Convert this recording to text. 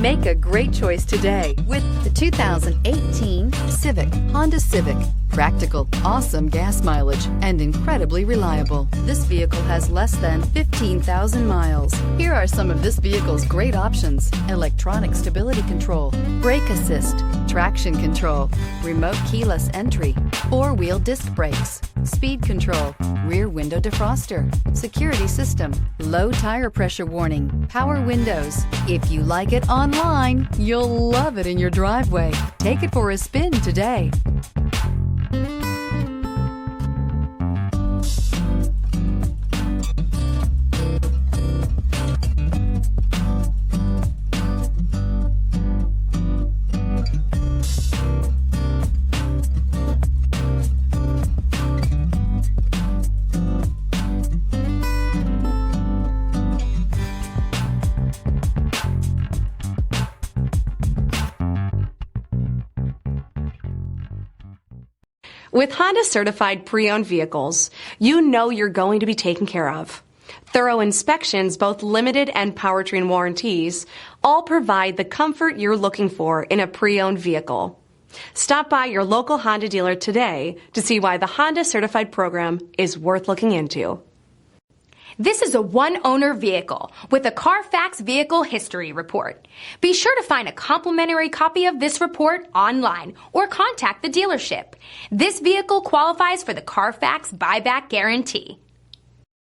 Make a great choice today with the 2018 Civic, Honda Civic. Practical, awesome gas mileage, and incredibly reliable. This vehicle has less than 15,000 miles. Here are some of this vehicle's great options: electronic stability control, brake assist, traction control, remote keyless entry, four-wheel disc brakes, speed control, rear window defroster, security system, low tire pressure warning, power windows. If you like it online, you'll love it in your driveway. Take it for a spin today. With Honda certified pre-owned vehicles, you know you're going to be taken care of. Thorough inspections, both limited and powertrain warranties, all provide the comfort you're looking for in a pre-owned vehicle. Stop by your local Honda dealer today to see why the Honda certified program is worth looking into. This is a one-owner vehicle with a CARFAX Vehicle History Report. Be sure to find a complimentary copy of this report online or contact the dealership. This vehicle qualifies for the CARFAX Buyback Guarantee.